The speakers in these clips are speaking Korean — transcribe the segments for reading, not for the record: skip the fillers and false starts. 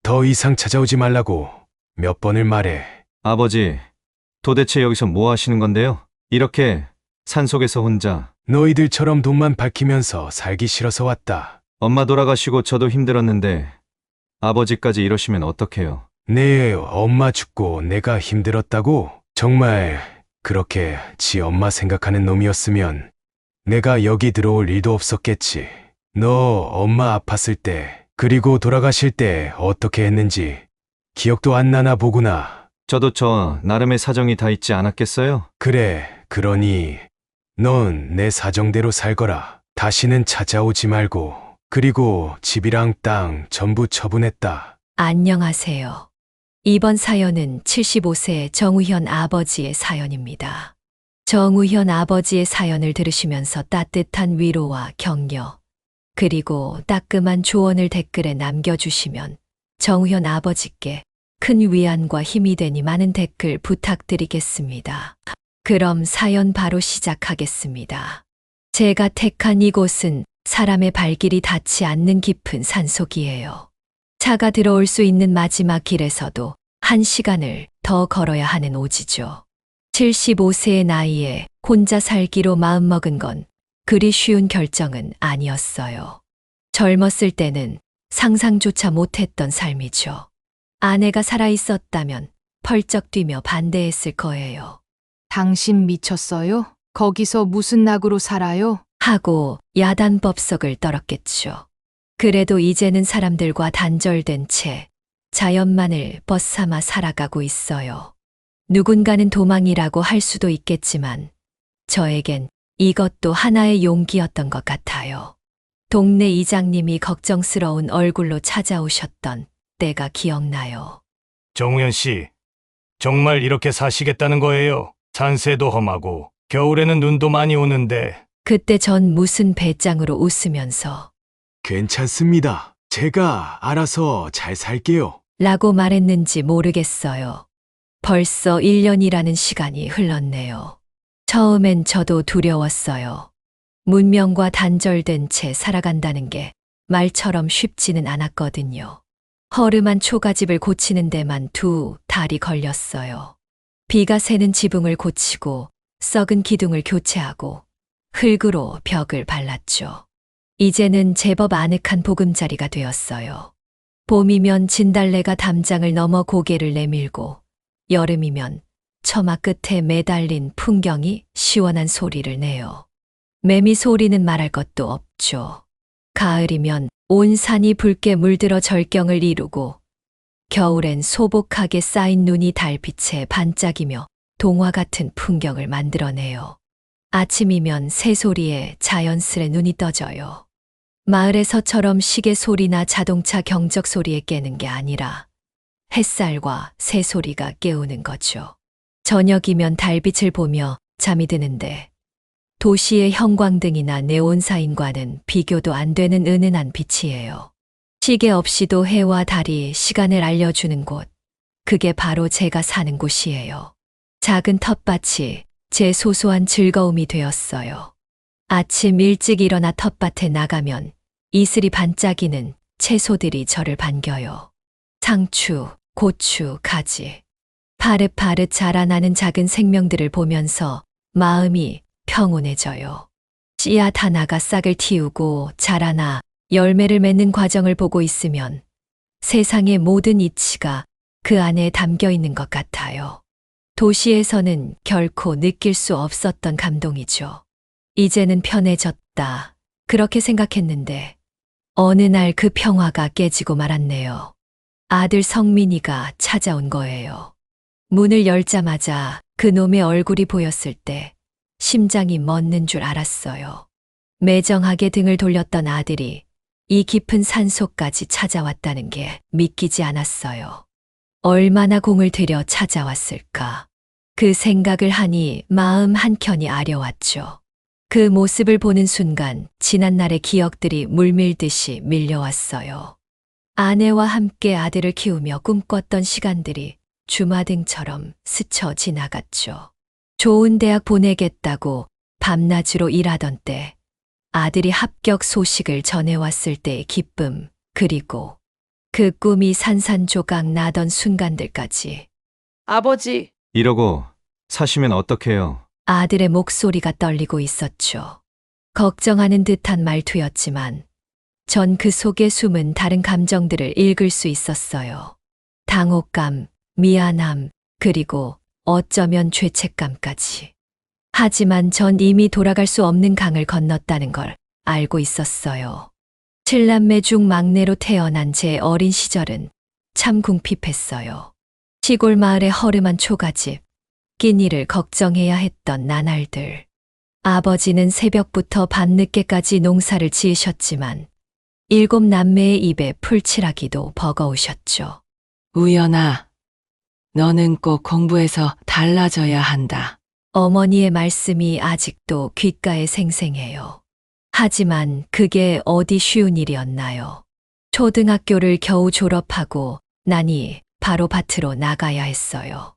더 이상 찾아오지 말라고 몇 번을 말해. 아버지, 도대체 여기서 뭐 하시는 건데요? 이렇게 산속에서 혼자. 너희들처럼 돈만 밝히면서 살기 싫어서 왔다. 엄마 돌아가시고 저도 힘들었는데 아버지까지 이러시면 어떡해요? 내 엄마 죽고 내가 힘들었다고? 정말 그렇게 지 엄마 생각하는 놈이었으면 내가 여기 들어올 일도 없었겠지. 너 엄마 아팠을 때, 그리고 돌아가실 때 어떻게 했는지 기억도 안 나나 보구나. 저도 저 나름의 사정이 다 있지 않았겠어요? 그래, 그러니 넌 내 사정대로 살거라. 다시는 찾아오지 말고. 그리고 집이랑 땅 전부 처분했다. 안녕하세요. 이번 사연은 75세 정우현 아버지의 사연입니다. 정우현 아버지의 사연을 들으시면서 따뜻한 위로와 격려, 그리고 따끔한 조언을 댓글에 남겨주시면 정우현 아버지께 큰 위안과 힘이 되니 많은 댓글 부탁드리겠습니다. 그럼 사연 바로 시작하겠습니다. 제가 택한 이곳은 사람의 발길이 닿지 않는 깊은 산속이에요. 차가 들어올 수 있는 마지막 길에서도 1시간을 더 걸어야 하는 오지죠. 75세의 나이에 혼자 살기로 마음먹은 건 그리 쉬운 결정은 아니었어요. 젊었을 때는 상상조차 못했던 삶이죠. 아내가 살아있었다면 펄쩍 뛰며 반대했을 거예요. 당신 미쳤어요? 거기서 무슨 낙으로 살아요? 하고 야단법석을 떨었겠죠. 그래도 이제는 사람들과 단절된 채 자연만을 벗삼아 살아가고 있어요. 누군가는 도망이라고 할 수도 있겠지만 저에겐 이것도 하나의 용기였던 것 같아요. 동네 이장님이 걱정스러운 얼굴로 찾아오셨던 때가 기억나요. 정우현 씨, 정말 이렇게 사시겠다는 거예요? 산세도 험하고 겨울에는 눈도 많이 오는데. 그때 전 무슨 배짱으로 웃으면서 괜찮습니다. 제가 알아서 잘 살게요. 라고 말했는지 모르겠어요. 벌써 1년이라는 시간이 흘렀네요. 처음엔 저도 두려웠어요. 문명과 단절된 채 살아간다는 게 말처럼 쉽지는 않았거든요. 허름한 초가집을 고치는 데만 2달이 걸렸어요. 비가 새는 지붕을 고치고 썩은 기둥을 교체하고 흙으로 벽을 발랐죠. 이제는 제법 아늑한 보금자리가 되었어요. 봄이면 진달래가 담장을 넘어 고개를 내밀고 여름이면 처마 끝에 매달린 풍경이 시원한 소리를 내요. 매미 소리는 말할 것도 없죠. 가을이면 온 산이 붉게 물들어 절경을 이루고 겨울엔 소복하게 쌓인 눈이 달빛에 반짝이며 동화 같은 풍경을 만들어내요. 아침이면 새소리에 자연스레 눈이 떠져요. 마을에서처럼 시계 소리나 자동차 경적 소리에 깨는 게 아니라 햇살과 새소리가 깨우는 거죠. 저녁이면 달빛을 보며 잠이 드는데 도시의 형광등이나 네온사인과는 비교도 안 되는 은은한 빛이에요. 시계 없이도 해와 달이 시간을 알려주는 곳, 그게 바로 제가 사는 곳이에요. 작은 텃밭이 제 소소한 즐거움이 되었어요. 아침 일찍 일어나 텃밭에 나가면 이슬이 반짝이는 채소들이 저를 반겨요. 상추, 고추, 가지. 파릇파릇 자라나는 작은 생명들을 보면서 마음이 평온해져요. 씨앗 하나가 싹을 틔우고 자라나 열매를 맺는 과정을 보고 있으면 세상의 모든 이치가 그 안에 담겨 있는 것 같아요. 도시에서는 결코 느낄 수 없었던 감동이죠. 이제는 편해졌다. 그렇게 생각했는데 어느 날 그 평화가 깨지고 말았네요. 아들 성민이가 찾아온 거예요. 문을 열자마자 그놈의 얼굴이 보였을 때 심장이 멎는 줄 알았어요. 매정하게 등을 돌렸던 아들이 이 깊은 산속까지 찾아왔다는 게 믿기지 않았어요. 얼마나 공을 들여 찾아왔을까. 그 생각을 하니 마음 한켠이 아려왔죠. 그 모습을 보는 순간 지난날의 기억들이 물밀듯이 밀려왔어요. 아내와 함께 아들을 키우며 꿈꿨던 시간들이 주마등처럼 스쳐 지나갔죠. 좋은 대학 보내겠다고 밤낮으로 일하던 때 아들이 합격 소식을 전해왔을 때의 기쁨, 그리고 그 꿈이 산산조각 나던 순간들까지. 아버지, 이러고 사시면 어떡해요? 아들의 목소리가 떨리고 있었죠. 걱정하는 듯한 말투였지만 전 그 속에 숨은 다른 감정들을 읽을 수 있었어요. 당혹감, 미안함, 그리고 어쩌면 죄책감까지. 하지만 전 이미 돌아갈 수 없는 강을 건넜다는 걸 알고 있었어요. 7남매 중 막내로 태어난 제 어린 시절은 참 궁핍했어요. 시골 마을의 허름한 초가집, 끼니를 걱정해야 했던 나날들. 아버지는 새벽부터 밤늦게까지 농사를 지으셨지만 7남매의 입에 풀칠하기도 버거우셨죠. 우연아, 너는 꼭 공부해서 달라져야 한다. 어머니의 말씀이 아직도 귓가에 생생해요. 하지만 그게 어디 쉬운 일이었나요? 초등학교를 겨우 졸업하고 나니 바로 밭으로 나가야 했어요.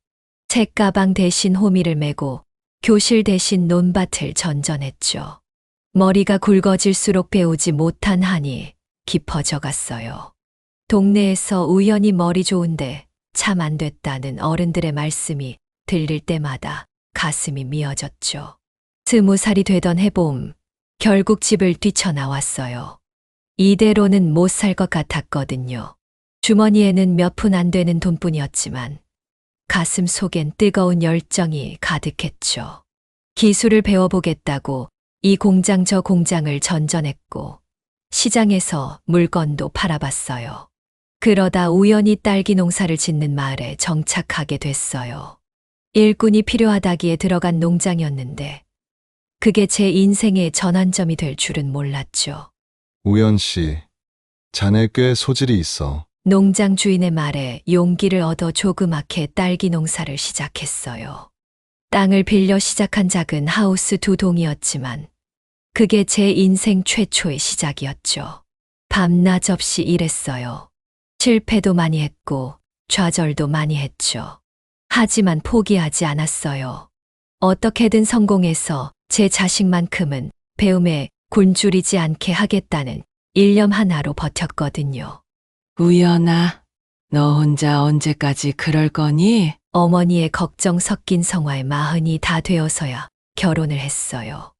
책가방 대신 호미를 메고 교실 대신 논밭을 전전했죠. 머리가 굵어질수록 배우지 못한 한이 깊어져 갔어요. 동네에서 우연히 머리 좋은데 참 안 됐다는 어른들의 말씀이 들릴 때마다 가슴이 미어졌죠. 20살이 되던 해봄, 결국 집을 뛰쳐나왔어요. 이대로는 못 살 것 같았거든요. 주머니에는 몇 푼 안 되는 돈뿐이었지만 가슴 속엔 뜨거운 열정이 가득했죠. 기술을 배워보겠다고 이 공장 저 공장을 전전했고 시장에서 물건도 팔아봤어요. 그러다 우연히 딸기 농사를 짓는 마을에 정착하게 됐어요. 일꾼이 필요하다기에 들어간 농장이었는데 그게 제 인생의 전환점이 될 줄은 몰랐죠. 우연 씨, 자네 꽤 소질이 있어. 농장 주인의 말에 용기를 얻어 조그맣게 딸기 농사를 시작했어요. 땅을 빌려 시작한 작은 하우스 2동이었지만 그게 제 인생 최초의 시작이었죠. 밤낮 없이 일했어요. 실패도 많이 했고 좌절도 많이 했죠. 하지만 포기하지 않았어요. 어떻게든 성공해서 제 자식만큼은 배움에 굶주리지 않게 하겠다는 일념 하나로 버텼거든요. 우연아, 너 혼자 언제까지 그럴 거니? 어머니의 걱정 섞인 성화에 40이 다 되어서야 결혼을 했어요.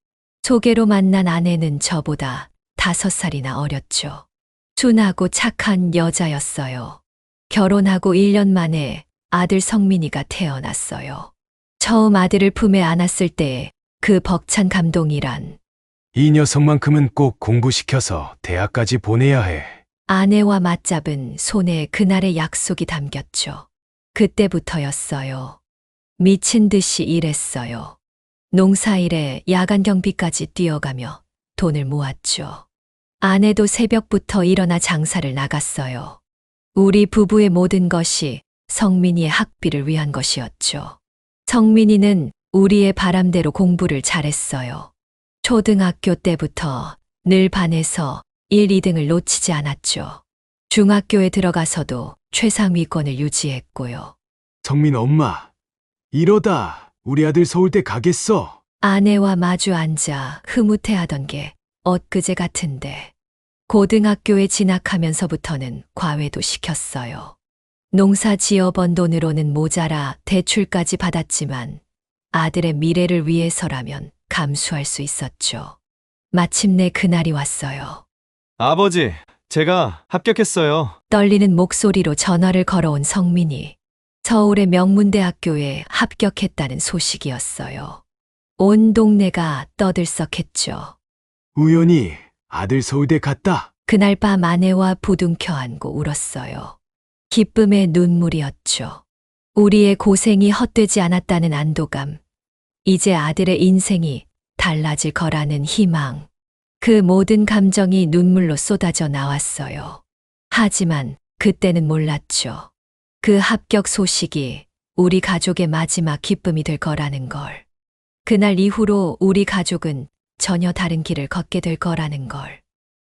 소개로 만난 아내는 저보다 5살이나 어렸죠. 순하고 착한 여자였어요. 결혼하고 1년 만에 아들 성민이가 태어났어요. 처음 아들을 품에 안았을 때의 그 벅찬 감동이란 이 녀석만큼은 꼭 공부시켜서 대학까지 보내야 해. 아내와 맞잡은 손에 그날의 약속이 담겼죠. 그때부터였어요. 미친 듯이 일했어요. 농사일에 야간 경비까지 뛰어가며 돈을 모았죠. 아내도 새벽부터 일어나 장사를 나갔어요. 우리 부부의 모든 것이 성민이의 학비를 위한 것이었죠. 성민이는 우리의 바람대로 공부를 잘했어요. 초등학교 때부터 늘 반에서 1, 2등을 놓치지 않았죠. 중학교에 들어가서도 최상위권을 유지했고요. 성민 엄마, 이러다 우리 아들 서울대 가겠어. 아내와 마주 앉아 흐뭇해하던 게 엊그제 같은데 고등학교에 진학하면서부터는 과외도 시켰어요. 농사 지어 번 돈으로는 모자라 대출까지 받았지만 아들의 미래를 위해서라면 감수할 수 있었죠. 마침내 그날이 왔어요. 아버지, 제가 합격했어요. 떨리는 목소리로 전화를 걸어온 성민이 서울의 명문대학교에 합격했다는 소식이었어요. 온 동네가 떠들썩했죠. 우연히 아들 서울대 갔다. 그날 밤 아내와 부둥켜 안고 울었어요. 기쁨의 눈물이었죠. 우리의 고생이 헛되지 않았다는 안도감, 이제 아들의 인생이 달라질 거라는 희망, 그 모든 감정이 눈물로 쏟아져 나왔어요. 하지만 그때는 몰랐죠. 그 합격 소식이 우리 가족의 마지막 기쁨이 될 거라는 걸. 그날 이후로 우리 가족은 전혀 다른 길을 걷게 될 거라는 걸.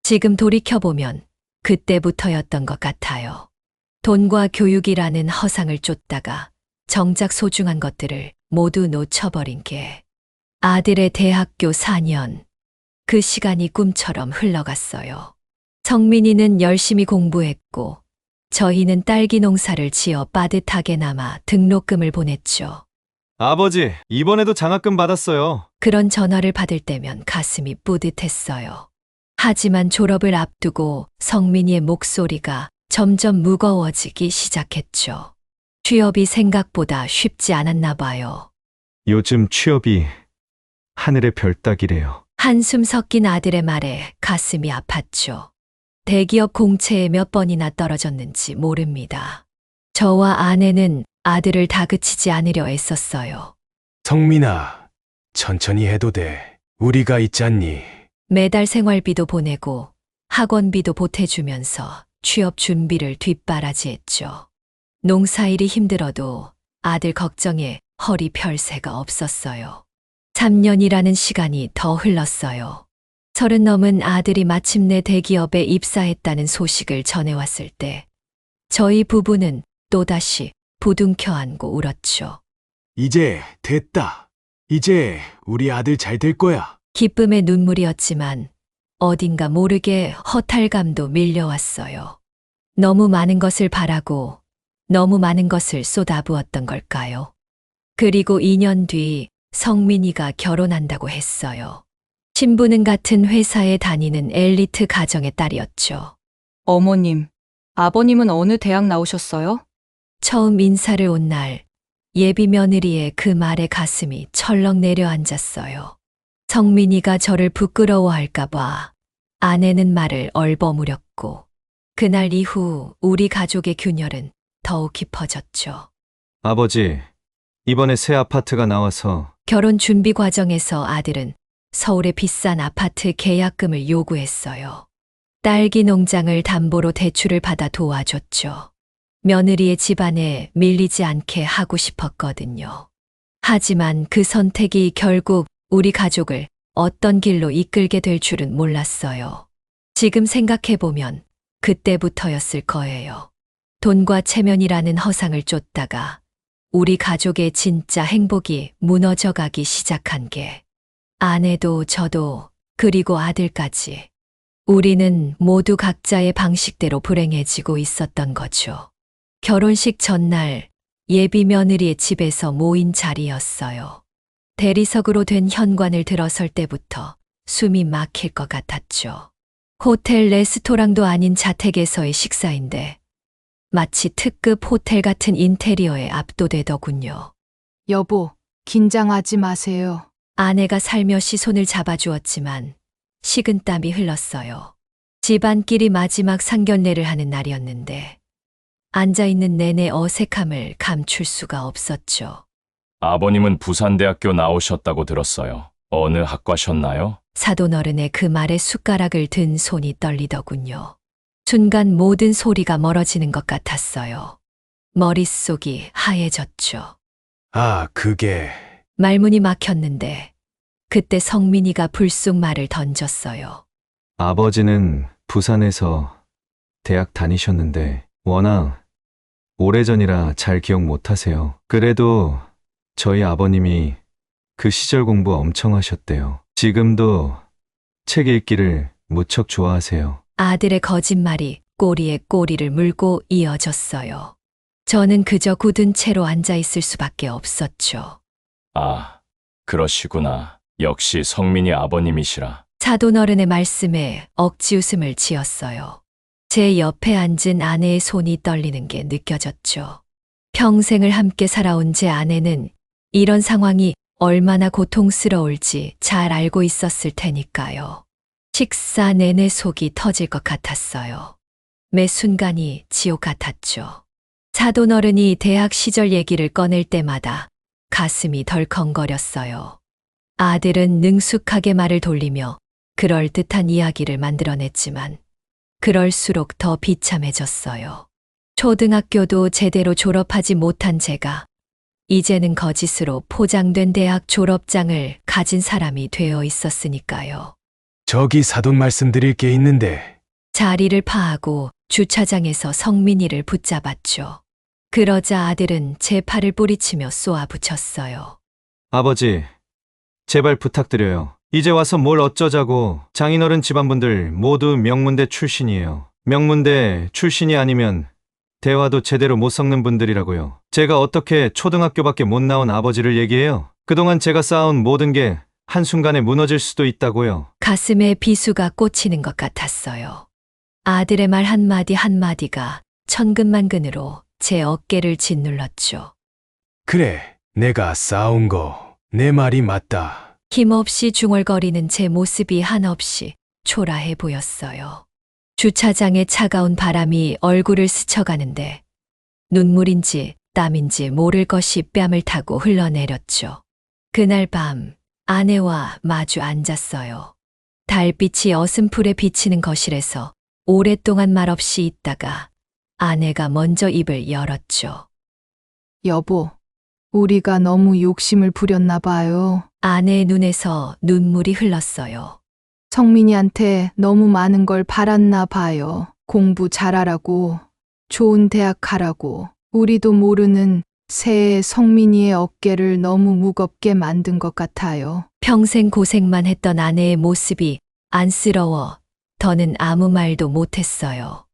지금 돌이켜보면 그때부터였던 것 같아요. 돈과 교육이라는 허상을 쫓다가 정작 소중한 것들을 모두 놓쳐버린 게 아들의 대학교 4년, 그 시간이 꿈처럼 흘러갔어요. 성민이는 열심히 공부했고 저희는 딸기 농사를 지어 빠듯하게나마 등록금을 보냈죠. 아버지, 이번에도 장학금 받았어요. 그런 전화를 받을 때면 가슴이 뿌듯했어요. 하지만 졸업을 앞두고 성민이의 목소리가 점점 무거워지기 시작했죠. 취업이 생각보다 쉽지 않았나 봐요. 요즘 취업이 하늘의 별 따기래요. 한숨 섞인 아들의 말에 가슴이 아팠죠. 대기업 공채에 몇 번이나 떨어졌는지 모릅니다. 저와 아내는 아들을 다그치지 않으려 애썼어요. 성민아, 천천히 해도 돼. 우리가 있잖니. 매달 생활비도 보내고 학원비도 보태주면서 취업 준비를 뒷바라지했죠. 농사일이 힘들어도 아들 걱정에 허리 펼 새가 없었어요. 3년이라는 시간이 더 흘렀어요. 30 넘은 아들이 마침내 대기업에 입사했다는 소식을 전해왔을 때 저희 부부는 또다시 부둥켜 안고 울었죠. 이제 됐다. 이제 우리 아들 잘 될 거야. 기쁨의 눈물이었지만 어딘가 모르게 허탈감도 밀려왔어요. 너무 많은 것을 바라고 너무 많은 것을 쏟아부었던 걸까요? 그리고 2년 뒤 성민이가 결혼한다고 했어요. 신부는 같은 회사에 다니는 엘리트 가정의 딸이었죠. 어머님, 아버님은 어느 대학 나오셨어요? 처음 인사를 온 날 예비 며느리의 그 말에 가슴이 철렁 내려앉았어요. 성민이가 저를 부끄러워할까봐 아내는 말을 얼버무렸고 그날 이후 우리 가족의 균열은 더욱 깊어졌죠. 아버지, 이번에 새 아파트가 나와서 결혼 준비 과정에서 아들은 서울의 비싼 아파트 계약금을 요구했어요. 딸기 농장을 담보로 대출을 받아 도와줬죠. 며느리의 집안에 밀리지 않게 하고 싶었거든요. 하지만 그 선택이 결국 우리 가족을 어떤 길로 이끌게 될 줄은 몰랐어요. 지금 생각해보면 그때부터였을 거예요. 돈과 체면이라는 허상을 쫓다가 우리 가족의 진짜 행복이 무너져 가기 시작한 게 아내도 저도 그리고 아들까지 우리는 모두 각자의 방식대로 불행해지고 있었던 거죠. 결혼식 전날 예비 며느리의 집에서 모인 자리였어요. 대리석으로 된 현관을 들어설 때부터 숨이 막힐 것 같았죠. 호텔 레스토랑도 아닌 자택에서의 식사인데 마치 특급 호텔 같은 인테리어에 압도되더군요. 여보, 긴장하지 마세요. 아내가 살며시 손을 잡아주었지만 식은땀이 흘렀어요. 집안끼리 마지막 상견례를 하는 날이었는데 앉아있는 내내 어색함을 감출 수가 없었죠. 아버님은 부산대학교 나오셨다고 들었어요. 어느 학과셨나요? 사돈어른의 그 말에 숟가락을 든 손이 떨리더군요. 순간 모든 소리가 멀어지는 것 같았어요. 머릿속이 하얘졌죠. 아, 그게 말문이 막혔는데 그때 성민이가 불쑥 말을 던졌어요. 아버지는 부산에서 대학 다니셨는데 워낙 오래전이라 잘 기억 못하세요. 그래도 저희 아버님이 그 시절 공부 엄청 하셨대요. 지금도 책 읽기를 무척 좋아하세요. 아들의 거짓말이 꼬리에 꼬리를 물고 이어졌어요. 저는 그저 굳은 채로 앉아 있을 수밖에 없었죠. 아, 그러시구나. 역시 성민이 아버님이시라. 사돈어른의 말씀에 억지 웃음을 지었어요. 제 옆에 앉은 아내의 손이 떨리는 게 느껴졌죠. 평생을 함께 살아온 제 아내는 이런 상황이 얼마나 고통스러울지 잘 알고 있었을 테니까요. 식사 내내 속이 터질 것 같았어요. 매 순간이 지옥 같았죠. 사돈어른이 대학 시절 얘기를 꺼낼 때마다 가슴이 덜컹거렸어요. 아들은 능숙하게 말을 돌리며 그럴듯한 이야기를 만들어냈지만 그럴수록 더 비참해졌어요. 초등학교도 제대로 졸업하지 못한 제가 이제는 거짓으로 포장된 대학 졸업장을 가진 사람이 되어 있었으니까요. 저기 사돈 말씀드릴 게 있는데. 자리를 파하고 주차장에서 성민이를 붙잡았죠. 그러자 아들은 제 팔을 뿌리치며 쏘아붙였어요. 아버지, 제발 부탁드려요. 이제 와서 뭘 어쩌자고. 장인어른 집안분들 모두 명문대 출신이에요. 명문대 출신이 아니면 대화도 제대로 못 섞는 분들이라고요. 제가 어떻게 초등학교밖에 못 나온 아버지를 얘기해요? 그동안 제가 쌓아온 모든 게 한순간에 무너질 수도 있다고요. 가슴에 비수가 꽂히는 것 같았어요. 아들의 말 한마디 한마디가 천근만근으로 제 어깨를 짓눌렀죠. 그래, 내가 싸운 거, 내 말이 맞다. 힘없이 중얼거리는 제 모습이 한없이 초라해 보였어요. 주차장에 차가운 바람이 얼굴을 스쳐가는데 눈물인지 땀인지 모를 것이 뺨을 타고 흘러내렸죠. 그날 밤 아내와 마주 앉았어요. 달빛이 어슴풀에 비치는 거실에서 오랫동안 말없이 있다가 아내가 먼저 입을 열었죠. 여보, 우리가 너무 욕심을 부렸나 봐요. 아내의 눈에서 눈물이 흘렀어요. 성민이한테 너무 많은 걸 바랐나 봐요. 공부 잘하라고, 좋은 대학 가라고, 우리도 모르는 새해 성민이의 어깨를 너무 무겁게 만든 것 같아요. 평생 고생만 했던 아내의 모습이 안쓰러워 더는 아무 말도 못했어요.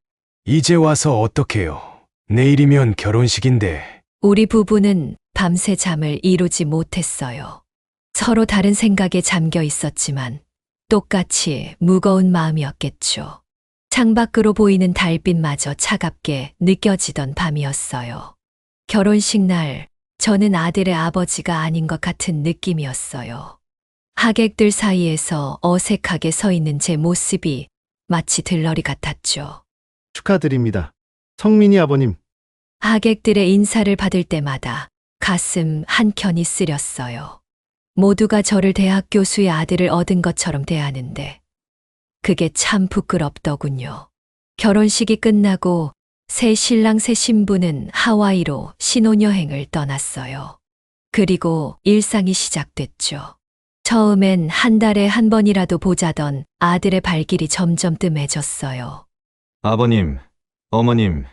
이제 와서 어떡해요? 내일이면 결혼식인데. 우리 부부는 밤새 잠을 이루지 못했어요. 서로 다른 생각에 잠겨 있었지만 똑같이 무거운 마음이었겠죠. 창밖으로 보이는 달빛마저 차갑게 느껴지던 밤이었어요. 결혼식 날, 저는 아들의 아버지가 아닌 것 같은 느낌이었어요. 하객들 사이에서 어색하게 서 있는 제 모습이 마치 들러리 같았죠. 축하드립니다. 성민이 아버님. 하객들의 인사를 받을 때마다 가슴 한켠이 쓰렸어요. 모두가 저를 대학 교수의 아들을 얻은 것처럼 대하는데 그게 참 부끄럽더군요. 결혼식이 끝나고 새 신랑 새 신부는 하와이로 신혼여행을 떠났어요. 그리고 일상이 시작됐죠. 처음엔 한 달에 한 번이라도 보자던 아들의 발길이 점점 뜸해졌어요. 아버님, 어머님,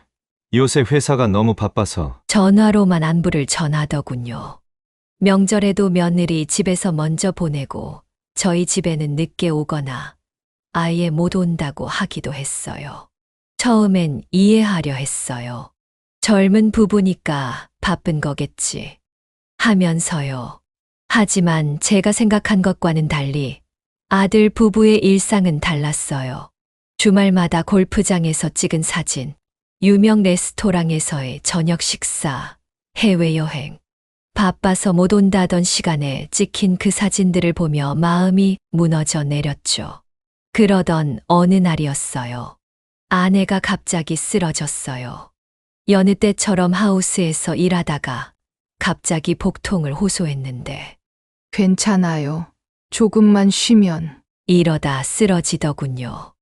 요새 회사가 너무 바빠서. 전화로만 안부를 전하더군요. 명절에도 며느리 집에서 먼저 보내고 저희 집에는 늦게 오거나 아예 못 온다고 하기도 했어요. 처음엔 이해하려 했어요. 젊은 부부니까 바쁜 거겠지 하면서요. 하지만 제가 생각한 것과는 달리 아들 부부의 일상은 달랐어요. 주말마다 골프장에서 찍은 사진, 유명 레스토랑에서의 저녁 식사, 해외여행. 바빠서 못 온다던 시간에 찍힌 그 사진들을 보며 마음이 무너져 내렸죠. 그러던 어느 날이었어요. 아내가 갑자기 쓰러졌어요. 여느 때처럼 하우스에서 일하다가 갑자기 복통을 호소했는데 괜찮아요. 조금만 쉬면. 이러다 쓰러지더군요.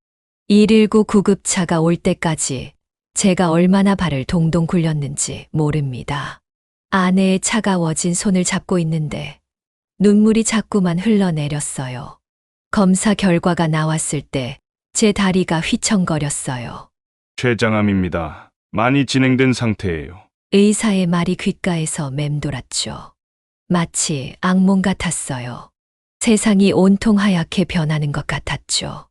119 구급차가 올 때까지 제가 얼마나 발을 동동 굴렸는지 모릅니다. 아내의 차가워진 손을 잡고 있는데 눈물이 자꾸만 흘러내렸어요. 검사 결과가 나왔을 때 제 다리가 휘청거렸어요. 췌장암입니다. 많이 진행된 상태예요. 의사의 말이 귓가에서 맴돌았죠. 마치 악몽 같았어요. 세상이 온통 하얗게 변하는 것 같았죠.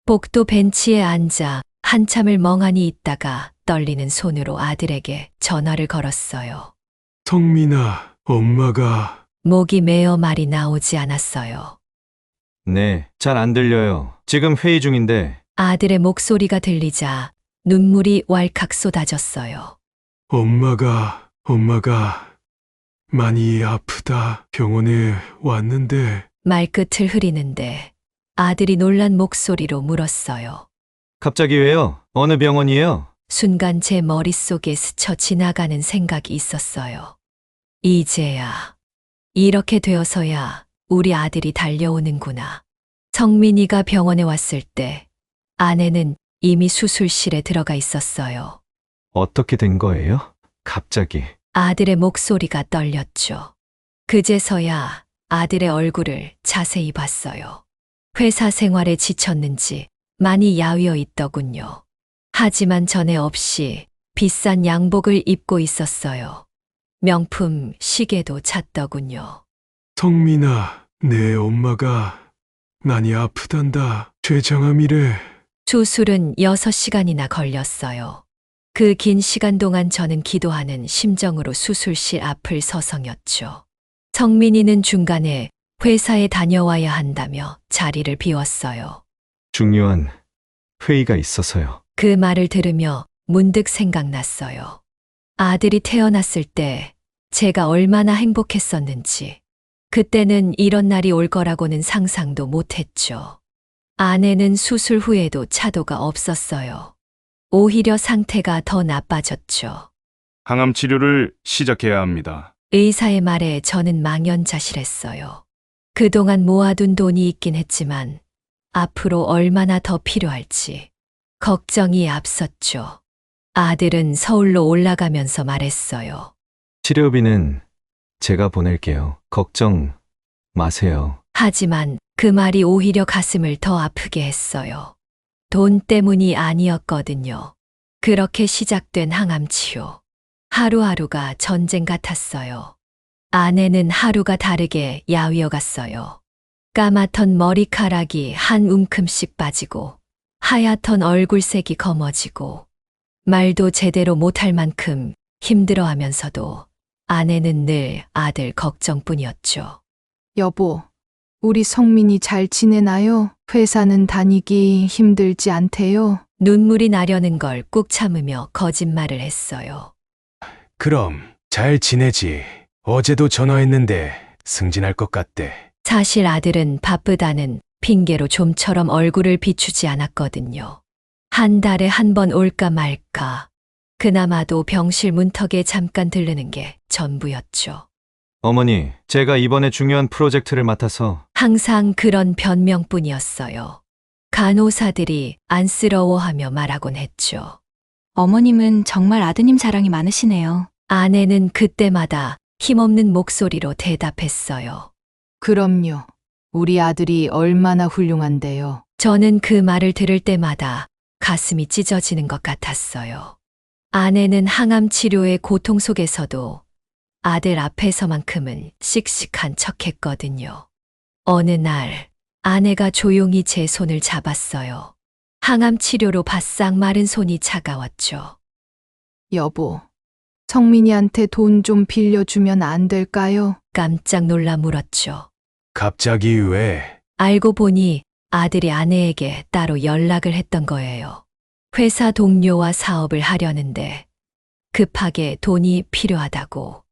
복도 벤치에 앉아 한참을 멍하니 있다가 떨리는 손으로 아들에게 전화를 걸었어요. 성민아, 엄마가. 목이 메어 말이 나오지 않았어요. 네, 잘 안 들려요. 지금 회의 중인데. 아들의 목소리가 들리자 눈물이 왈칵 쏟아졌어요. 엄마가 많이 아프다. 병원에 왔는데. 말끝을 흐리는데 아들이 놀란 목소리로 물었어요. 갑자기 왜요? 어느 병원이에요? 순간 제 머릿속에 스쳐 지나가는 생각이 있었어요. 이제야, 이렇게 되어서야 우리 아들이 달려오는구나. 성민이가 병원에 왔을 때 아내는 이미 수술실에 들어가 있었어요. 어떻게 된 거예요? 갑자기. 아들의 목소리가 떨렸죠. 그제서야 아들의 얼굴을 자세히 봤어요. 회사 생활에 지쳤는지 많이 야위어 있더군요. 하지만 전에 없이 비싼 양복을 입고 있었어요. 명품 시계도 찼더군요. 성민아, 내 엄마가 많이 아프단다. 췌장암이래. 수술은 6시간이나 걸렸어요. 그 긴 시간 동안 저는 기도하는 심정으로 수술실 앞을 서성였죠. 성민이는 중간에 회사에 다녀와야 한다며 자리를 비웠어요. 중요한 회의가 있어서요. 그 말을 들으며 문득 생각났어요. 아들이 태어났을 때 제가 얼마나 행복했었는지. 그때는 이런 날이 올 거라고는 상상도 못했죠. 아내는 수술 후에도 차도가 없었어요. 오히려 상태가 더 나빠졌죠. 항암 치료를 시작해야 합니다. 의사의 말에 저는 망연자실했어요. 그동안 모아둔 돈이 있긴 했지만 앞으로 얼마나 더 필요할지 걱정이 앞섰죠. 아들은 서울로 올라가면서 말했어요. 치료비는 제가 보낼게요. 걱정 마세요. 하지만 그 말이 오히려 가슴을 더 아프게 했어요. 돈 때문이 아니었거든요. 그렇게 시작된 항암 치료. 하루하루가 전쟁 같았어요. 아내는 하루가 다르게 야위어 갔어요. 까맣던 머리카락이 한 움큼씩 빠지고 하얗던 얼굴색이 검어지고 말도 제대로 못할 만큼 힘들어하면서도 아내는 늘 아들 걱정뿐이었죠. 여보, 우리 성민이 잘 지내나요? 회사는 다니기 힘들지 않대요? 눈물이 나려는 걸 꾹 참으며 거짓말을 했어요. 그럼 잘 지내지. 어제도 전화했는데 승진할 것 같대. 사실 아들은 바쁘다는 핑계로 좀처럼 얼굴을 비추지 않았거든요. 한 달에 한 번 올까 말까. 그나마도 병실 문턱에 잠깐 들르는 게 전부였죠. 어머니, 제가 이번에 중요한 프로젝트를 맡아서 항상 그런 변명뿐이었어요. 간호사들이 안쓰러워하며 말하곤 했죠. 어머님은 정말 아드님 자랑이 많으시네요. 아내는 그때마다 힘없는 목소리로 대답했어요. 그럼요. 우리 아들이 얼마나 훌륭한데요. 저는 그 말을 들을 때마다 가슴이 찢어지는 것 같았어요. 아내는 항암 치료의 고통 속에서도 아들 앞에서만큼은 씩씩한 척했거든요. 어느 날 아내가 조용히 제 손을 잡았어요. 항암 치료로 바싹 마른 손이 차가웠죠. 여보, 성민이한테 돈 좀 빌려주면 안 될까요? 깜짝 놀라 물었죠. 갑자기 왜? 알고 보니 아들이 아내에게 따로 연락을 했던 거예요. 회사 동료와 사업을 하려는데 급하게 돈이 필요하다고.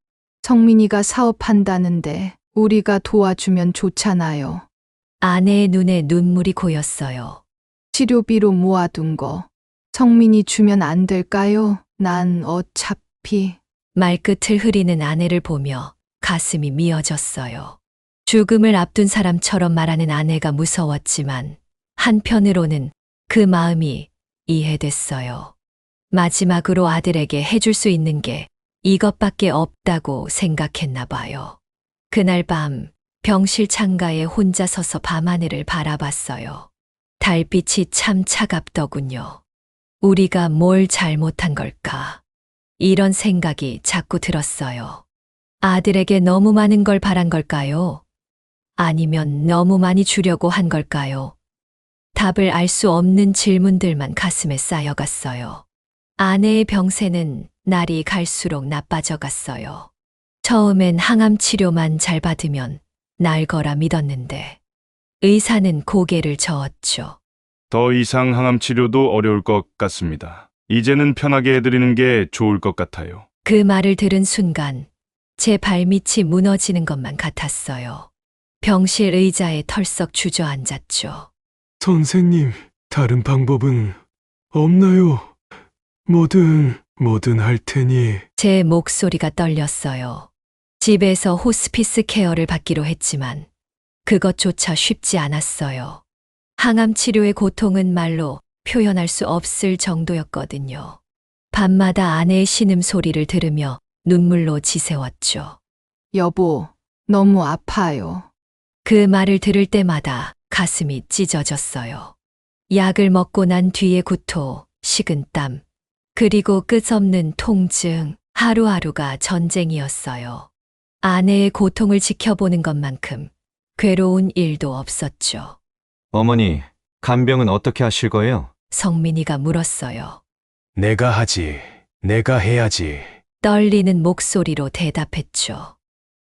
성민이가 사업한다는데 우리가 도와주면 좋잖아요. 아내의 눈에 눈물이 고였어요. 치료비로 모아둔 거 성민이 주면 안 될까요? 난 어차피 말끝을 흐리는 아내를 보며 가슴이 미어졌어요. 죽음을 앞둔 사람처럼 말하는 아내가 무서웠지만 한편으로는 그 마음이 이해됐어요. 마지막으로 아들에게 해줄 수 있는 게 이것밖에 없다고 생각했나 봐요. 그날 밤 병실 창가에 혼자 서서 밤하늘을 바라봤어요. 달빛이 참 차갑더군요. 우리가 뭘 잘못한 걸까? 이런 생각이 자꾸 들었어요. 아들에게 너무 많은 걸 바란 걸까요? 아니면 너무 많이 주려고 한 걸까요? 답을 알 수 없는 질문들만 가슴에 쌓여갔어요. 아내의 병세는 날이 갈수록 나빠져 갔어요. 처음엔 항암 치료만 잘 받으면 나을 거라 믿었는데 의사는 고개를 저었죠. 더 이상 항암 치료도 어려울 것 같습니다. 이제는 편하게 해드리는 게 좋을 것 같아요. 그 말을 들은 순간 제 발밑이 무너지는 것만 같았어요. 병실 의자에 털썩 주저앉았죠. 선생님, 다른 방법은 없나요? 뭐든 할 테니. 제 목소리가 떨렸어요. 집에서 호스피스 케어를 받기로 했지만 그것조차 쉽지 않았어요. 항암 치료의 고통은 말로 표현할 수 없을 정도였거든요. 밤마다 아내의 신음소리를 들으며 눈물로 지새웠죠. 여보, 너무 아파요. 그 말을 들을 때마다 가슴이 찢어졌어요. 약을 먹고 난 뒤의 구토, 식은땀, 그리고 끝없는 통증, 하루하루가 전쟁이었어요. 아내의 고통을 지켜보는 것만큼 괴로운 일도 없었죠. 어머니, 간병은 어떻게 하실 거예요? 성민이가 물었어요. 내가 하지. 내가 해야지. 떨리는 목소리로 대답했죠.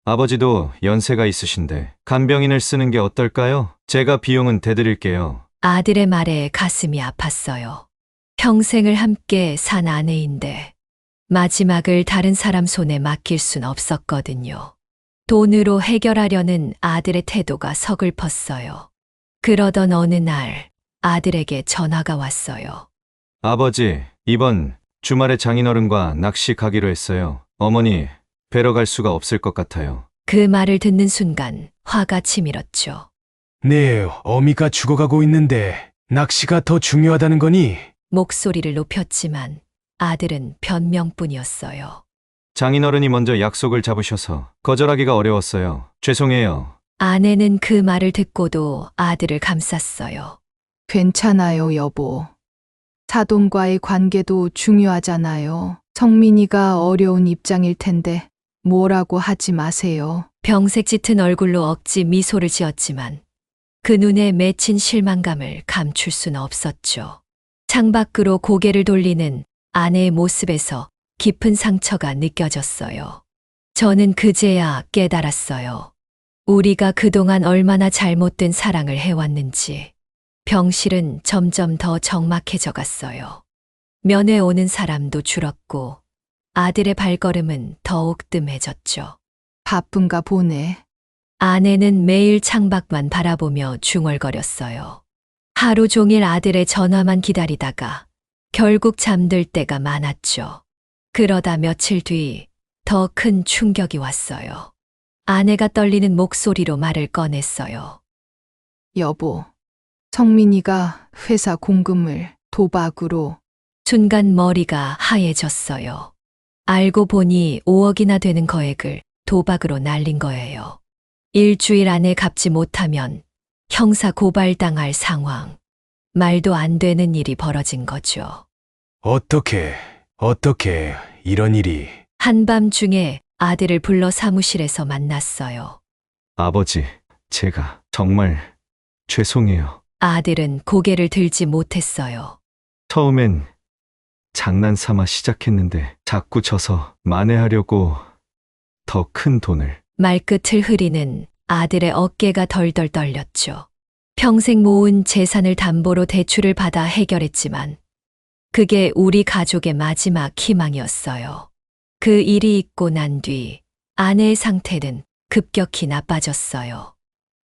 아버지도 연세가 있으신데 간병인을 쓰는 게 어떨까요? 제가 비용은 대드릴게요. 아들의 말에 가슴이 아팠어요. 평생을 함께 산 아내인데 마지막을 다른 사람 손에 맡길 순 없었거든요. 돈으로 해결하려는 아들의 태도가 서글펐어요. 그러던 어느 날 아들에게 전화가 왔어요. 아버지, 이번 주말에 장인어른과 낚시 가기로 했어요. 어머니, 뵈러 갈 수가 없을 것 같아요. 그 말을 듣는 순간 화가 치밀었죠. 네, 어미가 죽어가고 있는데 낚시가 더 중요하다는 거니? 목소리를 높였지만 아들은 변명뿐이었어요. 장인어른이 먼저 약속을 잡으셔서 거절하기가 어려웠어요. 죄송해요. 아내는 그 말을 듣고도 아들을 감쌌어요. 괜찮아요, 여보. 사돈과의 관계도 중요하잖아요. 성민이가 어려운 입장일 텐데 뭐라고 하지 마세요. 병색 짙은 얼굴로 억지 미소를 지었지만 그 눈에 맺힌 실망감을 감출 수는 없었죠. 창밖으로 고개를 돌리는 아내의 모습에서 깊은 상처가 느껴졌어요. 저는 그제야 깨달았어요. 우리가 그동안 얼마나 잘못된 사랑을 해왔는지. 병실은 점점 더 적막해져 갔어요. 면회 오는 사람도 줄었고 아들의 발걸음은 더욱 뜸해졌죠. 바쁜가 보네. 아내는 매일 창밖만 바라보며 중얼거렸어요. 하루 종일 아들의 전화만 기다리다가 결국 잠들 때가 많았죠. 그러다 며칠 뒤 더 큰 충격이 왔어요. 아내가 떨리는 목소리로 말을 꺼냈어요. 여보, 성민이가 회사 공금을 도박으로. 순간 머리가 하얘졌어요. 알고 보니 5억이나 되는 거액을 도박으로 날린 거예요. 일주일 안에 갚지 못하면 형사 고발당할 상황. 말도 안 되는 일이 벌어진 거죠. 어떻게 이런 일이. 한밤중에 아들을 불러 사무실에서 만났어요. 아버지, 제가 정말 죄송해요. 아들은 고개를 들지 못했어요. 처음엔 장난삼아 시작했는데 자꾸 져서 만회하려고 더 큰 돈을. 말끝을 흐리는 아들의 어깨가 덜덜 떨렸죠. 평생 모은 재산을 담보로 대출을 받아 해결했지만 그게 우리 가족의 마지막 희망이었어요. 그 일이 있고 난 뒤 아내의 상태는 급격히 나빠졌어요.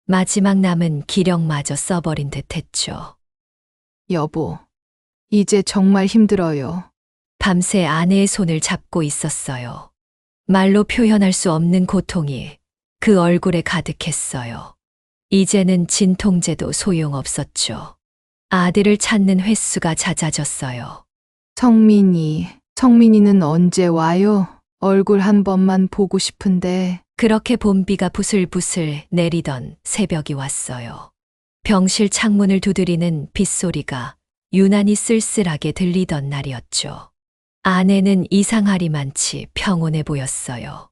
마지막 남은 기력마저 써버린 듯 했죠. 여보, 이제 정말 힘들어요. 밤새 아내의 손을 잡고 있었어요. 말로 표현할 수 없는 고통이 그 얼굴에 가득했어요. 이제는 진통제도 소용없었죠. 아들을 찾는 횟수가 잦아졌어요. 성민이는 언제 와요? 얼굴 한 번만 보고 싶은데. 그렇게 봄비가 부슬부슬 내리던 새벽이 왔어요. 병실 창문을 두드리는 빗소리가 유난히 쓸쓸하게 들리던 날이었죠. 아내는 이상하리만치 평온해 보였어요.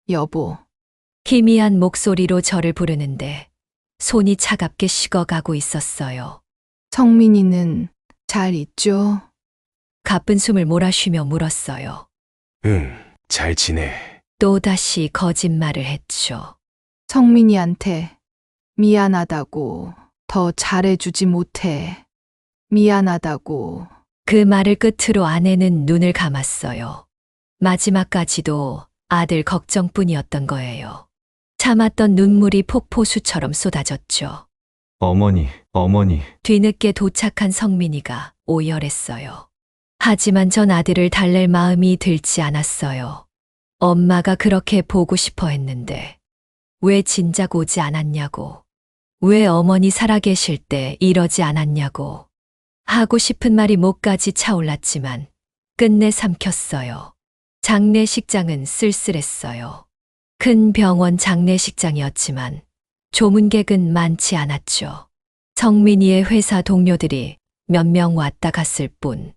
여보, 희미한 목소리로 저를 부르는데 손이 차갑게 식어가고 있었어요. 성민이는 잘 있죠? 가쁜 숨을 몰아쉬며 물었어요. 응, 잘 지내. 또다시 거짓말을 했죠. 성민이한테 미안하다고, 더 잘해주지 못해. 미안하다고. 그 말을 끝으로 아내는 눈을 감았어요. 마지막까지도 아들 걱정뿐이었던 거예요. 참았던 눈물이 폭포수처럼 쏟아졌죠. 어머니. 뒤늦게 도착한 성민이가 오열했어요. 하지만 전 아들을 달랠 마음이 들지 않았어요. 엄마가 그렇게 보고 싶어 했는데 왜 진작 오지 않았냐고. 왜 어머니 살아계실 때 이러지 않았냐고. 하고 싶은 말이 목까지 차올랐지만 끝내 삼켰어요. 장례식장은 쓸쓸했어요. 큰 병원 장례식장이었지만 조문객은 많지 않았죠. 성민이의 회사 동료들이 몇 명 왔다 갔을 뿐.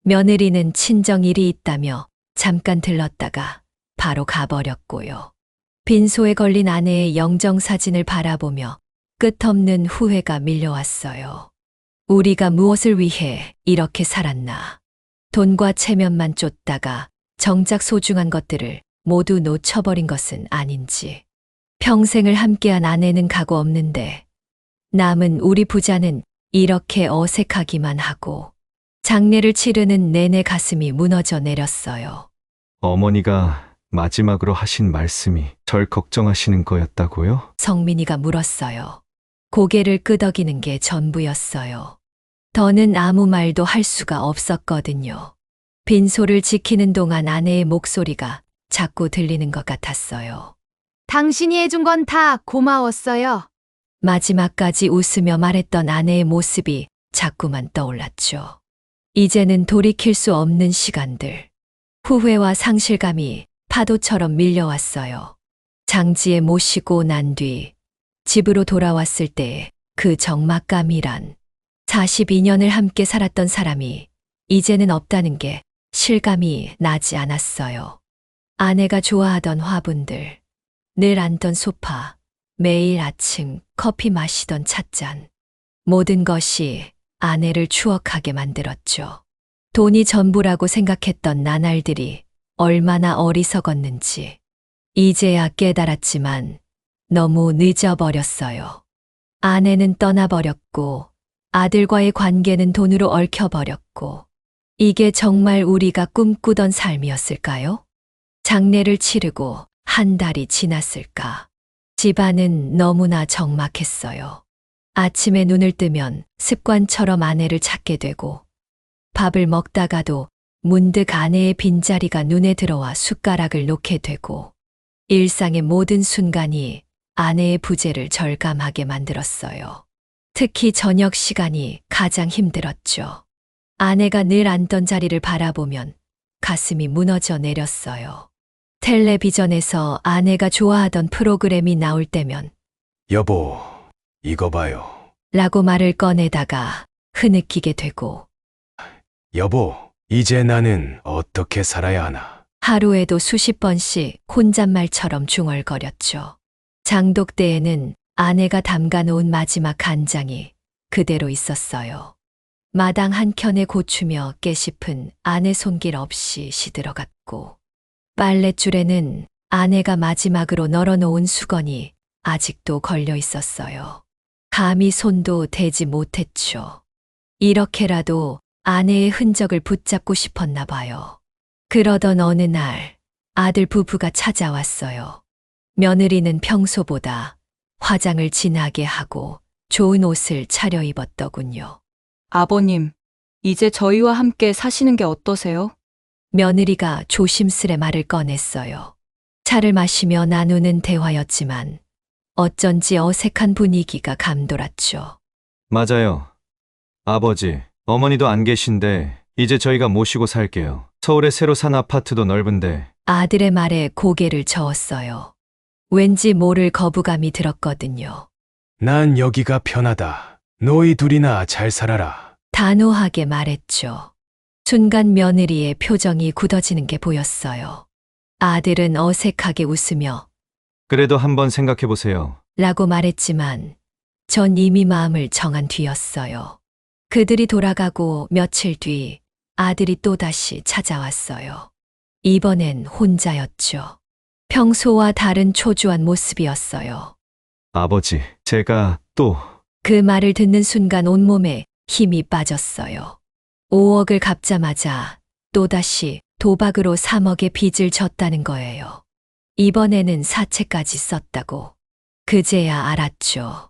며느리는 친정일이 있다며 잠깐 들렀다가 바로 가버렸고요. 빈소에 걸린 아내의 영정사진을 바라보며 끝없는 후회가 밀려왔어요. 우리가 무엇을 위해 이렇게 살았나. 돈과 체면만 쫓다가 정작 소중한 것들을 모두 놓쳐버린 것은 아닌지. 평생을 함께한 아내는 가고 없는데 남은 우리 부자는 이렇게 어색하기만 하고 장례를 치르는 내내 가슴이 무너져 내렸어요. 어머니가 마지막으로 하신 말씀이 절 걱정하시는 거였다고요? 성민이가 물었어요. 고개를 끄덕이는 게 전부였어요. 더는 아무 말도 할 수가 없었거든요. 빈소를 지키는 동안 아내의 목소리가 자꾸 들리는 것 같았어요. 당신이 해준 건 다 고마웠어요. 마지막까지 웃으며 말했던 아내의 모습이 자꾸만 떠올랐죠. 이제는 돌이킬 수 없는 시간들. 후회와 상실감이 파도처럼 밀려왔어요. 장지에 모시고 난 뒤 집으로 돌아왔을 때 그 적막감이란 42년을 함께 살았던 사람이 이제는 없다는 게 실감이 나지 않았어요. 아내가 좋아하던 화분들, 늘 앉던 소파, 매일 아침 커피 마시던 찻잔. 모든 것이 아내를 추억하게 만들었죠. 돈이 전부라고 생각했던 나날들이 얼마나 어리석었는지. 이제야 깨달았지만 너무 늦어버렸어요. 아내는 떠나버렸고 아들과의 관계는 돈으로 얽혀버렸고 이게 정말 우리가 꿈꾸던 삶이었을까요? 장례를 치르고 한 달이 지났을까? 집안은 너무나 적막했어요. 아침에 눈을 뜨면 습관처럼 아내를 찾게 되고 밥을 먹다가도 문득 아내의 빈자리가 눈에 들어와 숟가락을 놓게 되고 일상의 모든 순간이 아내의 부재를 절감하게 만들었어요. 특히 저녁 시간이 가장 힘들었죠. 아내가 늘 앉던 자리를 바라보면 가슴이 무너져 내렸어요. 텔레비전에서 아내가 좋아하던 프로그램이 나올 때면 여보, 이거 봐요. 라고 말을 꺼내다가 흐느끼게 되고 여보, 이제 나는 어떻게 살아야 하나. 하루에도 수십 번씩 혼잣말처럼 중얼거렸죠. 장독대에는 아내가 담가놓은 마지막 간장이 그대로 있었어요. 마당 한켠에 고추며 깨씹은 아내 손길 없이 시들어갔고 빨랫줄에는 아내가 마지막으로 널어놓은 수건이 아직도 걸려 있었어요. 감히 손도 대지 못했죠. 이렇게라도 아내의 흔적을 붙잡고 싶었나 봐요. 그러던 어느 날 아들 부부가 찾아왔어요. 며느리는 평소보다 화장을 진하게 하고 좋은 옷을 차려입었더군요. 아버님, 이제 저희와 함께 사시는 게 어떠세요? 며느리가 조심스레 말을 꺼냈어요. 차를 마시며 나누는 대화였지만 어쩐지 어색한 분위기가 감돌았죠. 맞아요. 아버지, 어머니도 안 계신데 이제 저희가 모시고 살게요. 서울에 새로 산 아파트도 넓은데. 아들의 말에 고개를 저었어요. 왠지 모를 거부감이 들었거든요. 난 여기가 편하다. 너희 둘이나 잘 살아라. 단호하게 말했죠. 순간 며느리의 표정이 굳어지는 게 보였어요. 아들은 어색하게 웃으며 그래도 한번 생각해 보세요. 라고 말했지만 전 이미 마음을 정한 뒤였어요. 그들이 돌아가고 며칠 뒤 아들이 또다시 찾아왔어요. 이번엔 혼자였죠. 평소와 다른 초조한 모습이었어요. 아버지, 제가 또 그 말을 듣는 순간 온몸에 힘이 빠졌어요. 5억을 갚자마자 또다시 도박으로 3억의 빚을 졌다는 거예요. 이번에는 사채까지 썼다고. 그제야 알았죠.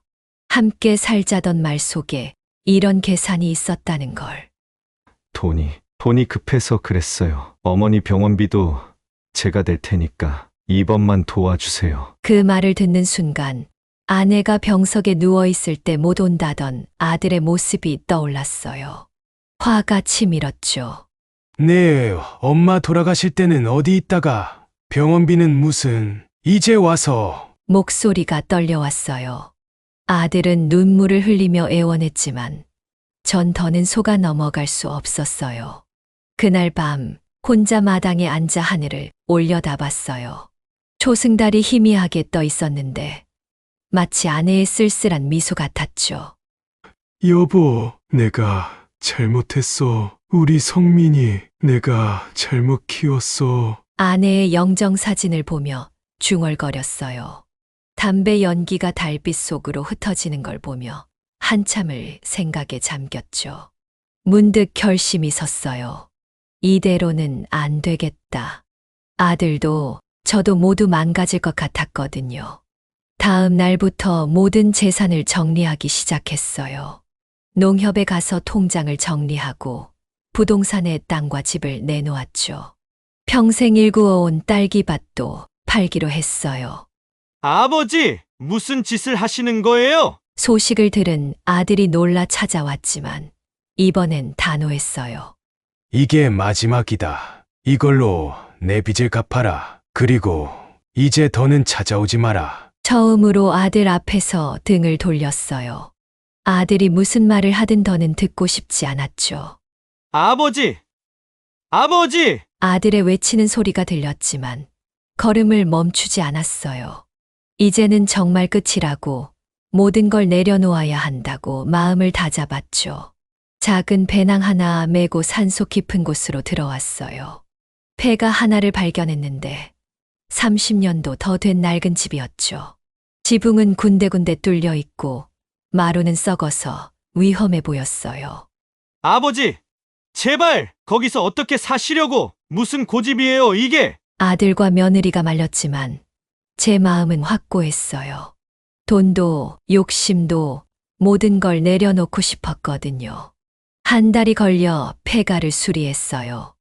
함께 살자던 말 속에 이런 계산이 있었다는 걸. 돈이 급해서 그랬어요. 어머니 병원비도 제가 낼 테니까 이번만 도와주세요. 그 말을 듣는 순간 아내가 병석에 누워있을 때 못 온다던 아들의 모습이 떠올랐어요. 화가 치밀었죠. 네, 엄마 돌아가실 때는 어디 있다가 병원비는 무슨 이제 와서. 목소리가 떨려왔어요. 아들은 눈물을 흘리며 애원했지만 전 더는 속아 넘어갈 수 없었어요. 그날 밤 혼자 마당에 앉아 하늘을 올려다봤어요. 초승달이 희미하게 떠 있었는데 마치 아내의 쓸쓸한 미소 같았죠. 여보, 내가 잘못했어. 우리 성민이 내가 잘못 키웠어. 아내의 영정사진을 보며 중얼거렸어요. 담배 연기가 달빛 속으로 흩어지는 걸 보며 한참을 생각에 잠겼죠. 문득 결심이 섰어요. 이대로는 안 되겠다. 아들도 저도 모두 망가질 것 같았거든요. 다음 날부터 모든 재산을 정리하기 시작했어요. 농협에 가서 통장을 정리하고 부동산에 땅과 집을 내놓았죠. 평생 일구어온 딸기밭도 팔기로 했어요. 아버지, 무슨 짓을 하시는 거예요? 소식을 들은 아들이 놀라 찾아왔지만 이번엔 단호했어요. 이게 마지막이다. 이걸로 내 빚을 갚아라. 그리고 이제 더는 찾아오지 마라. 처음으로 아들 앞에서 등을 돌렸어요. 아들이 무슨 말을 하든 더는 듣고 싶지 않았죠. 아버지! 아버지! 아들의 외치는 소리가 들렸지만 걸음을 멈추지 않았어요. 이제는 정말 끝이라고 모든 걸 내려놓아야 한다고 마음을 다잡았죠. 작은 배낭 하나 메고 산속 깊은 곳으로 들어왔어요. 폐가 하나를 발견했는데 30년도 더 된 낡은 집이었죠. 지붕은 군데군데 뚫려 있고 마루는 썩어서 위험해 보였어요. 아버지! 제발! 거기서 어떻게 사시려고! 무슨 고집이에요, 이게! 아들과 며느리가 말렸지만 제 마음은 확고했어요. 돈도 욕심도 모든 걸 내려놓고 싶었거든요. 한 달이 걸려 폐가를 수리했어요.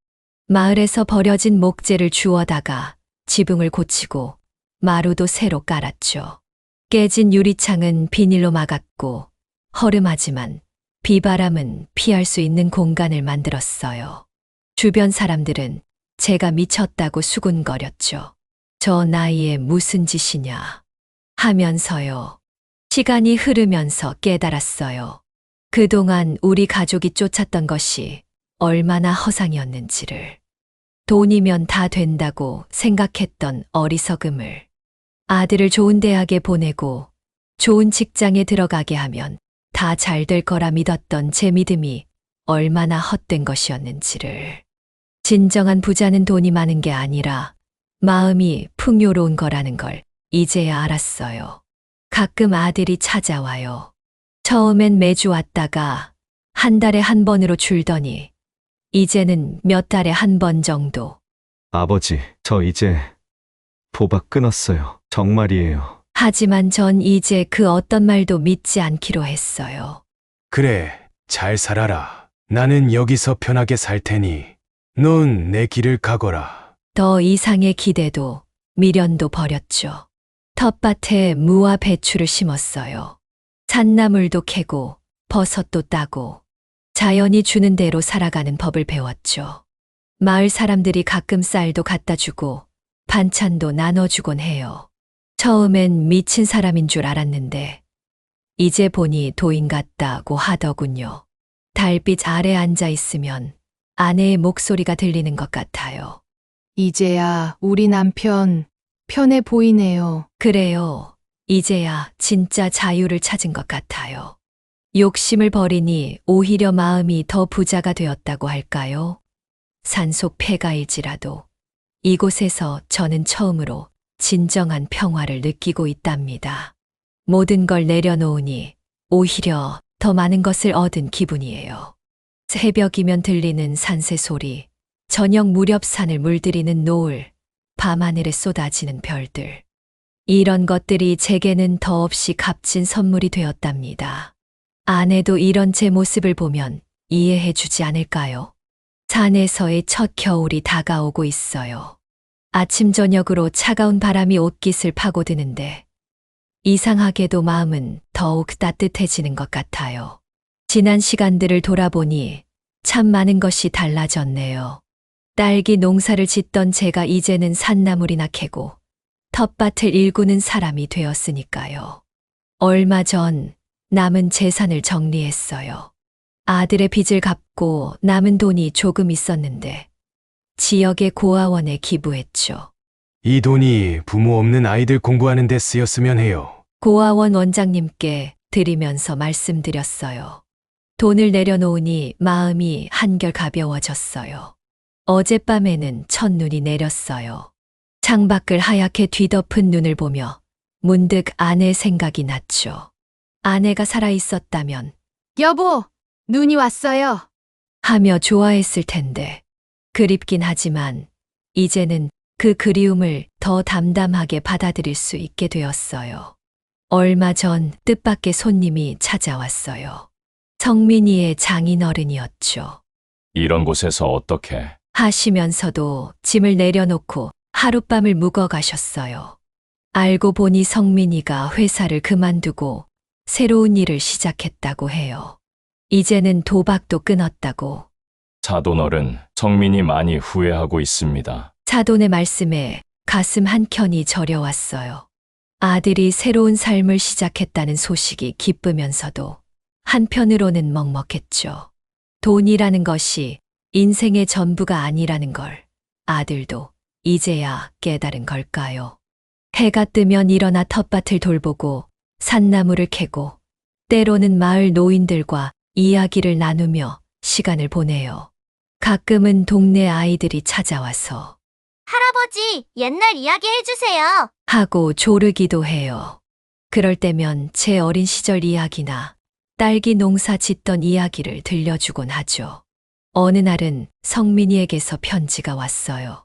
마을에서 버려진 목재를 주워다가 지붕을 고치고 마루도 새로 깔았죠. 깨진 유리창은 비닐로 막았고 허름하지만 비바람은 피할 수 있는 공간을 만들었어요. 주변 사람들은 제가 미쳤다고 수군거렸죠. 저 나이에 무슨 짓이냐 하면서요. 시간이 흐르면서 깨달았어요. 그동안 우리 가족이 쫓았던 것이 얼마나 허상이었는지를. 돈이면 다 된다고 생각했던 어리석음을. 아들을 좋은 대학에 보내고 좋은 직장에 들어가게 하면 다 잘 될 거라 믿었던 제 믿음이 얼마나 헛된 것이었는지를. 진정한 부자는 돈이 많은 게 아니라 마음이 풍요로운 거라는 걸 이제야 알았어요. 가끔 아들이 찾아와요. 처음엔 매주 왔다가 한 달에 한 번으로 줄더니 이제는 몇 달에 한 번 정도. 아버지, 저 이제 도박 끊었어요. 정말이에요. 하지만 전 이제 그 어떤 말도 믿지 않기로 했어요. 그래, 잘 살아라. 나는 여기서 편하게 살 테니 넌 내 길을 가거라. 더 이상의 기대도 미련도 버렸죠. 텃밭에 무와 배추를 심었어요. 산나물도 캐고 버섯도 따고 자연이 주는 대로 살아가는 법을 배웠죠. 마을 사람들이 가끔 쌀도 갖다 주고 반찬도 나눠주곤 해요. 처음엔 미친 사람인 줄 알았는데 이제 보니 도인 같다고 하더군요. 달빛 아래 앉아 있으면 아내의 목소리가 들리는 것 같아요. 이제야 우리 남편 편해 보이네요. 그래요. 이제야 진짜 자유를 찾은 것 같아요. 욕심을 버리니 오히려 마음이 더 부자가 되었다고 할까요? 산속 폐가일지라도 이곳에서 저는 처음으로 진정한 평화를 느끼고 있답니다. 모든 걸 내려놓으니 오히려 더 많은 것을 얻은 기분이에요. 새벽이면 들리는 산새 소리, 저녁 무렵 산을 물들이는 노을, 밤하늘에 쏟아지는 별들. 이런 것들이 제게는 더없이 값진 선물이 되었답니다. 아내도 이런 제 모습을 보면 이해해 주지 않을까요? 산에서의 첫 겨울이 다가오고 있어요. 아침 저녁으로 차가운 바람이 옷깃을 파고드는데 이상하게도 마음은 더욱 따뜻해지는 것 같아요. 지난 시간들을 돌아보니 참 많은 것이 달라졌네요. 딸기 농사를 짓던 제가 이제는 산나물이나 캐고 텃밭을 일구는 사람이 되었으니까요. 얼마 전 남은 재산을 정리했어요. 아들의 빚을 갚고 남은 돈이 조금 있었는데 지역의 고아원에 기부했죠. 이 돈이 부모 없는 아이들 공부하는 데 쓰였으면 해요. 고아원 원장님께 드리면서 말씀드렸어요. 돈을 내려놓으니 마음이 한결 가벼워졌어요. 어젯밤에는 첫눈이 내렸어요. 창밖을 하얗게 뒤덮은 눈을 보며 문득 아내 생각이 났죠. 아내가 살아있었다면 여보, 눈이 왔어요. 하며 좋아했을 텐데 그립긴 하지만 이제는 그 그리움을 더 담담하게 받아들일 수 있게 되었어요. 얼마 전 뜻밖의 손님이 찾아왔어요. 성민이의 장인어른이었죠. 이런 곳에서 어떻게? 하시면서도 짐을 내려놓고 하룻밤을 묵어 가셨어요. 알고 보니 성민이가 회사를 그만두고 새로운 일을 시작했다고 해요. 이제는 도박도 끊었다고. 사돈어른, 성민이 많이 후회하고 있습니다. 사돈의 말씀에 가슴 한켠이 저려왔어요. 아들이 새로운 삶을 시작했다는 소식이 기쁘면서도 한편으로는 먹먹했죠. 돈이라는 것이 인생의 전부가 아니라는 걸 아들도 이제야 깨달은 걸까요? 해가 뜨면 일어나 텃밭을 돌보고 산나무를 캐고 때로는 마을 노인들과 이야기를 나누며 시간을 보내요. 가끔은 동네 아이들이 찾아와서 할아버지, 옛날 이야기 해주세요. 하고 조르기도 해요. 그럴 때면 제 어린 시절 이야기나 딸기 농사 짓던 이야기를 들려주곤 하죠. 어느 날은 성민이에게서 편지가 왔어요.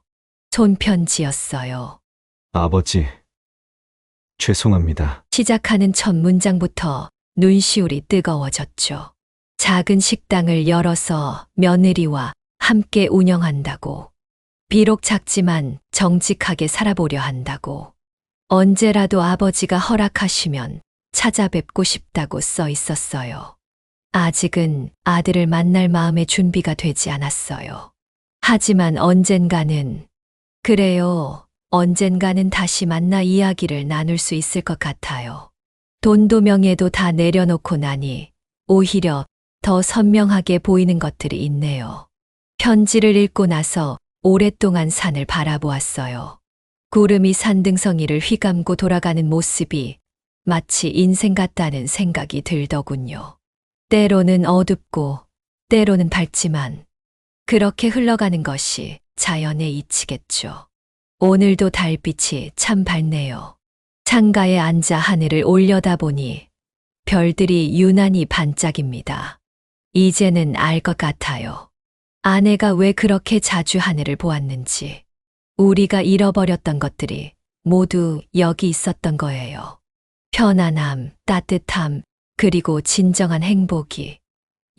손편지였어요. 아버지, 죄송합니다. 시작하는 첫 문장부터 눈시울이 뜨거워졌죠. 작은 식당을 열어서 며느리와 함께 운영한다고. 비록 작지만 정직하게 살아보려 한다고. 언제라도 아버지가 허락하시면 찾아뵙고 싶다고 써 있었어요. 아직은 아들을 만날 마음의 준비가 되지 않았어요. 하지만 언젠가는, 그래요, 언젠가는 다시 만나 이야기를 나눌 수 있을 것 같아요. 돈도 명예도 다 내려놓고 나니 오히려 더 선명하게 보이는 것들이 있네요. 편지를 읽고 나서 오랫동안 산을 바라보았어요. 구름이 산등성이를 휘감고 돌아가는 모습이 마치 인생 같다는 생각이 들더군요. 때로는 어둡고 때로는 밝지만 그렇게 흘러가는 것이 자연의 이치겠죠. 오늘도 달빛이 참 밝네요. 창가에 앉아 하늘을 올려다보니 별들이 유난히 반짝입니다. 이제는 알 것 같아요. 아내가 왜 그렇게 자주 하늘을 보았는지. 우리가 잃어버렸던 것들이 모두 여기 있었던 거예요. 편안함, 따뜻함, 그리고 진정한 행복이.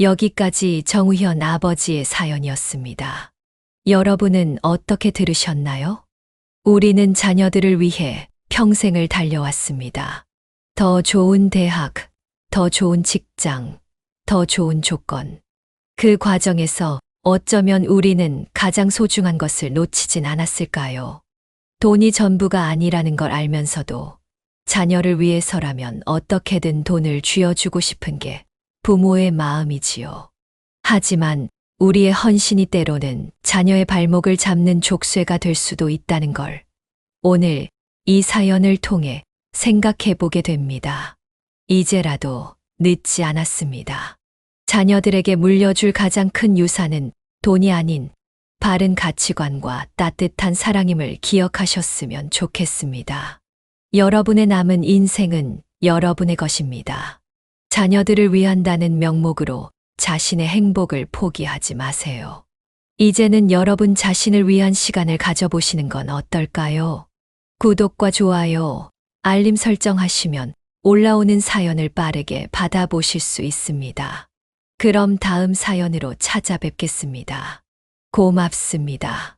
여기까지 정우현 아버지의 사연이었습니다. 여러분은 어떻게 들으셨나요? 우리는 자녀들을 위해 평생을 달려왔습니다. 더 좋은 대학, 더 좋은 직장, 더 좋은 조건. 그 과정에서 어쩌면 우리는 가장 소중한 것을 놓치진 않았을까요? 돈이 전부가 아니라는 걸 알면서도 자녀를 위해서라면 어떻게든 돈을 쥐어주고 싶은 게 부모의 마음이지요. 하지만 우리의 헌신이 때로는 자녀의 발목을 잡는 족쇄가 될 수도 있다는 걸 오늘 이 사연을 통해 생각해 보게 됩니다. 이제라도 늦지 않았습니다. 자녀들에게 물려줄 가장 큰 유산은 돈이 아닌 바른 가치관과 따뜻한 사랑임을 기억하셨으면 좋겠습니다. 여러분의 남은 인생은 여러분의 것입니다. 자녀들을 위한다는 명목으로 자신의 행복을 포기하지 마세요. 이제는 여러분 자신을 위한 시간을 가져보시는 건 어떨까요? 구독과 좋아요, 알림 설정하시면 올라오는 사연을 빠르게 받아보실 수 있습니다. 그럼 다음 사연으로 찾아뵙겠습니다. 고맙습니다.